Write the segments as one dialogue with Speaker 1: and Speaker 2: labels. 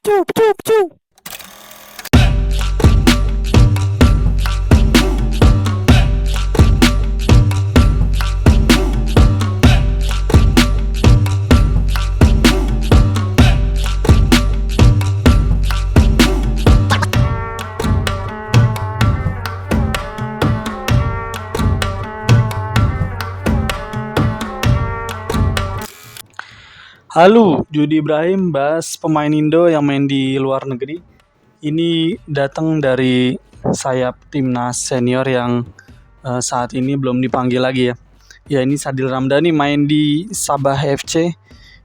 Speaker 1: Picu, picu, picu. Halo, Judi Ibrahim bahas pemain Indo yang main di luar negeri. Ini datang dari sayap timnas senior yang saat ini belum dipanggil lagi ya. Ya, ini Sadil Ramdhani main di Sabah FC,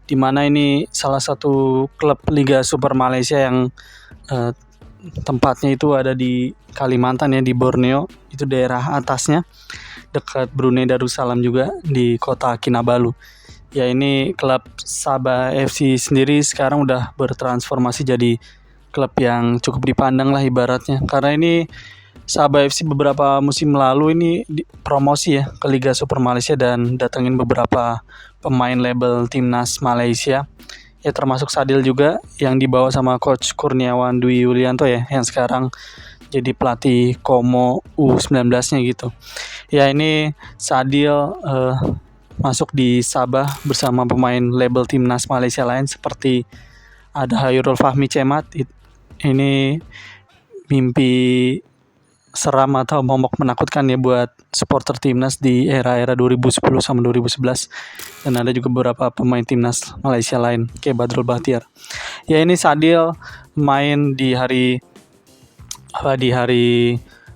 Speaker 1: di mana ini salah satu klub Liga Super Malaysia yang eh, tempatnya itu ada di Kalimantan ya, di Borneo, itu daerah atasnya dekat Brunei Darussalam juga di kota Kinabalu. Ya, ini klub Sabah FC sendiri sekarang udah bertransformasi jadi klub yang cukup dipandang lah ibaratnya. Karena ini Sabah FC beberapa musim lalu ini promosi ya ke Liga Super Malaysia dan datengin beberapa pemain label timnas Malaysia. Ya, termasuk Sadil juga yang dibawa sama coach Kurniawan Dwi Yulianto ya, yang sekarang jadi pelatih Como U19-nya gitu. Ya, ini Sadil masuk di Sabah bersama pemain label timnas Malaysia lain seperti ada Hairul Fahmi Cemat. Ini mimpi seram atau momok menakutkan ya buat supporter timnas di era-era 2010 sama 2011. Dan ada juga beberapa pemain timnas Malaysia lain kayak Badrul Bahtiar. Ya, ini Sadil main di hari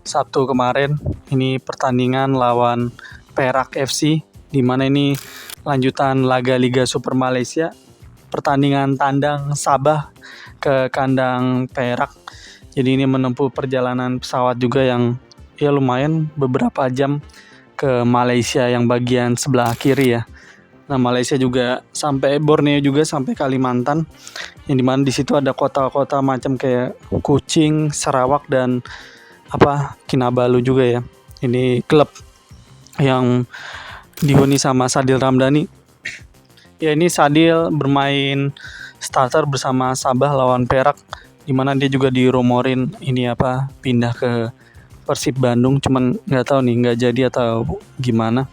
Speaker 1: Sabtu kemarin. Ini pertandingan lawan Perak FC, di mana ini lanjutan laga Liga Super Malaysia, pertandingan tandang Sabah ke kandang Perak. Jadi ini menempuh perjalanan pesawat juga yang ya lumayan beberapa jam ke Malaysia yang bagian sebelah kiri ya. Nah, Malaysia juga sampai Borneo juga sampai Kalimantan, yang dimana di situ ada kota-kota macam kayak Kuching, Sarawak dan Kinabalu juga ya. Ini klub yang dihuni sama Sadil Ramdhani. Ya, ini Sadil bermain starter bersama Sabah lawan Perak, di mana dia juga dirumorin ini pindah ke Persib Bandung, cuman nggak tahu nih nggak jadi atau gimana.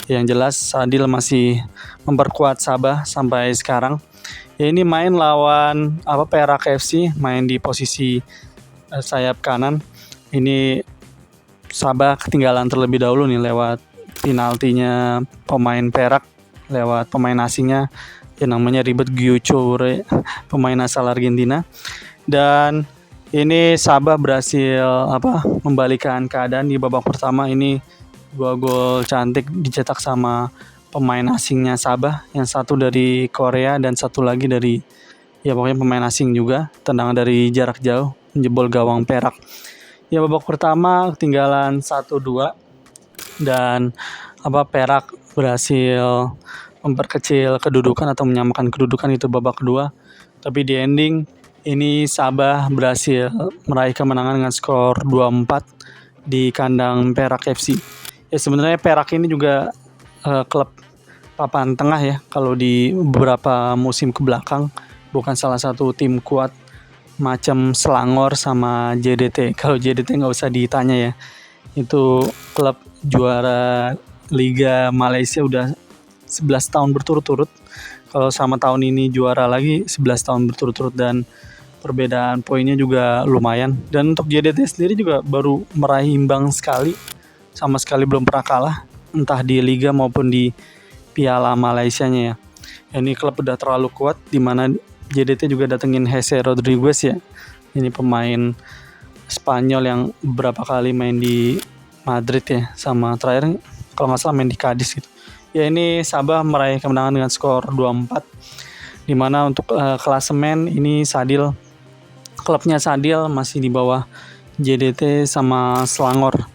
Speaker 1: Yang jelas Sadil masih memperkuat Sabah sampai sekarang. Ya, ini main lawan Perak FC, main di posisi sayap kanan. Ini Sabah ketinggalan terlebih dahulu nih lewat penaltinya pemain Perak lewat pemain asingnya yang namanya Ribet Gyuchure, pemain asal Argentina. Dan ini Sabah berhasil membalikan keadaan di babak pertama. Ini 2 gol cantik dicetak sama pemain asingnya Sabah, yang satu dari Korea dan satu lagi dari pokoknya pemain asing juga, tendangan dari jarak jauh menjebol gawang Perak. Ya, babak pertama ketinggalan 1-2 dan Perak berhasil memperkecil kedudukan atau menyamakan kedudukan itu babak kedua. Tapi di ending ini Sabah berhasil meraih kemenangan dengan skor 2-4 di kandang Perak FC. Ya, sebenarnya Perak ini juga klub papan tengah ya kalau di beberapa musim ke belakang, bukan salah satu tim kuat macam Selangor sama JDT. Kalau JDT nggak usah ditanya ya, itu klub juara Liga Malaysia udah 11 tahun berturut-turut. Kalau sama tahun ini juara lagi 11 tahun berturut-turut, dan perbedaan poinnya juga lumayan. Dan untuk JDT sendiri juga baru meraih imbang sekali, sama sekali belum pernah kalah entah di Liga maupun di Piala Malaysianya ya. Ini klub udah terlalu kuat, di mana JDT juga datengin Jose Rodriguez ya. Ini pemain Spanyol yang beberapa kali main di Madrid ya, sama terakhir kalau nggak salah main di Cadiz gitu. Ya, ini Sabah meraih kemenangan dengan skor 2-4, di mana untuk klasemen ini klubnya Sadil masih di bawah JDT sama Selangor.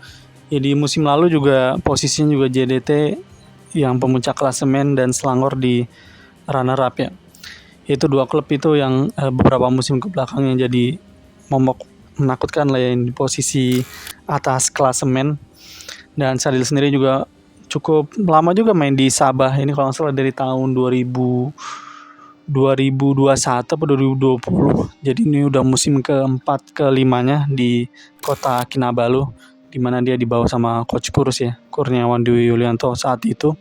Speaker 1: Ya, di musim lalu juga posisinya juga JDT yang pemuncak klasemen dan Selangor di runner up ya. Itu 2 klub itu yang beberapa musim ke belakang yang jadi momok menakutkan lah ya, di posisi atas klasemen. Dan Sadil sendiri juga cukup lama juga main di Sabah. Ini kalau nggak salah dari tahun 2000 2021 atau 2020. Jadi ini udah musim keempat kelimanya di kota Kinabalu, di mana dia dibawa sama coach Kurus ya, Kurniawan Dwi Yulianto saat itu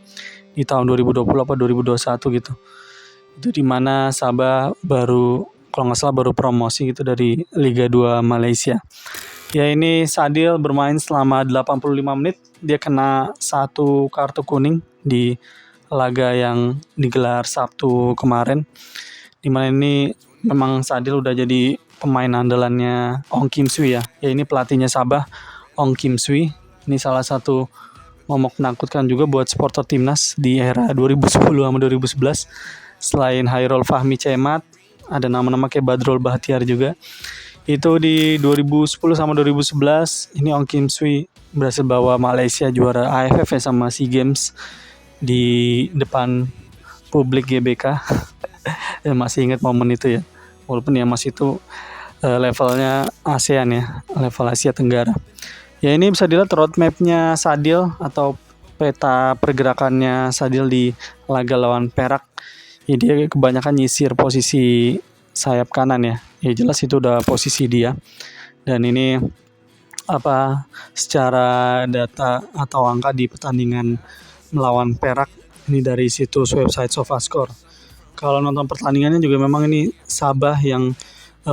Speaker 1: di tahun 2020 apa 2021 gitu. Itu di mana Sabah baru, kalau nggak salah baru promosi gitu dari Liga 2 Malaysia. Ya ini Sadil bermain selama 85 menit, dia kena 1 kartu kuning di laga yang digelar Sabtu kemarin. Dimana ini memang Sadil udah jadi pemain andalannya Ong Kim Sui ya. Ya ini pelatihnya Sabah, Ong Kim Sui. Ini salah satu momok menakutkan juga buat supporter timnas di era 2010 sama 2011. Selain Hairul Fahmi Cemat, ada nama-nama kayak Badrul Bahtiar juga. Itu di 2010 sama 2011 ini Ong Kim Sui berhasil bawa Malaysia juara AFF ya sama SEA Games di depan publik GBK. Ya, masih ingat momen itu ya. Walaupun ya masih itu levelnya ASEAN ya, level Asia Tenggara. Ya ini bisa dilihat roadmapnya Sadil atau peta pergerakannya Sadil di laga lawan Perak. Ya, dia kebanyakan nyisir posisi sayap kanan ya. Ya jelas itu udah posisi dia. Dan ini secara data atau angka di pertandingan melawan Perak ini dari situs website SofaScore. Kalau nonton pertandingannya juga memang ini Sabah yang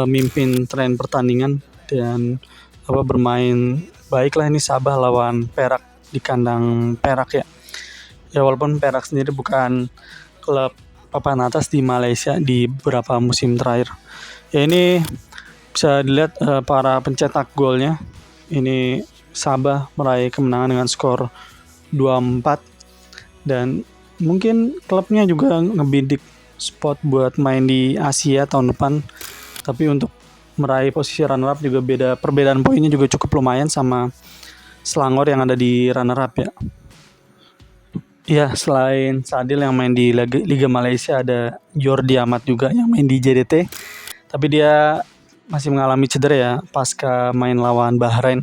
Speaker 1: mimpin tren pertandingan dan bermain baiklah ini Sabah lawan Perak di kandang Perak ya. Ya walaupun Perak sendiri bukan klub papan atas di Malaysia di beberapa musim terakhir. Ya ini bisa dilihat para pencetak golnya. Ini Sabah meraih kemenangan dengan skor 2-4 dan mungkin klubnya juga ngebidik spot buat main di Asia tahun depan. Tapi untuk meraih posisi runner up juga perbedaan poinnya juga cukup lumayan sama Selangor yang ada di runner up ya. Ya, selain Sadil yang main di Liga Malaysia, ada Jordi Amat juga yang main di JDT. Tapi dia masih mengalami cedera ya pasca main lawan Bahrain,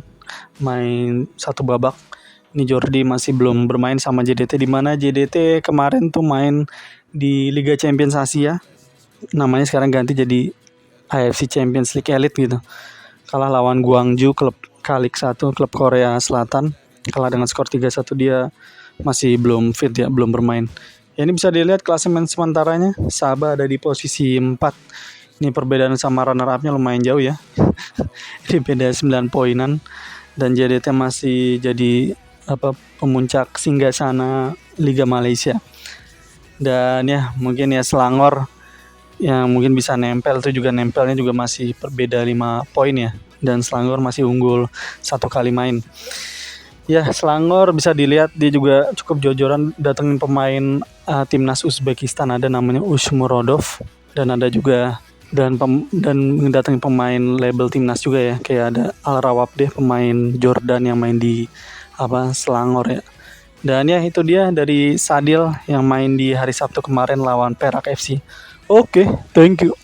Speaker 1: main 1 babak. Ini Jordi masih belum bermain sama JDT, di mana JDT kemarin tuh main di Liga Champions Asia. Namanya sekarang ganti jadi AFC Champions League Elite gitu. Kalah lawan Gwangju, klub Kalik 1, klub Korea Selatan. Kalah dengan skor 3-1, dia masih belum fit ya, belum bermain. Ya, ini bisa dilihat klasemen sementaranya. Sabah ada di posisi 4. Ini perbedaan sama runner up-nya lumayan jauh ya. Ini beda 9 poinan. Dan JDT masih jadi pemuncak singgasana Liga Malaysia. Dan ya mungkin ya Selangor yang mungkin bisa nempel itu juga nempelnya juga masih berbeda 5 poin ya. Dan Selangor masih unggul 1 kali main. Ya, Selangor bisa dilihat dia juga cukup jor-joran datengin pemain timnas Uzbekistan, ada namanya Ushmurodov, dan ada juga dan mendatangin pemain label timnas juga ya, kayak ada Al Rawabdeh, pemain Jordan yang main di Selangor ya. Dan ya itu dia dari Sadil yang main di hari Sabtu kemarin lawan Perak FC. Oke, thank you.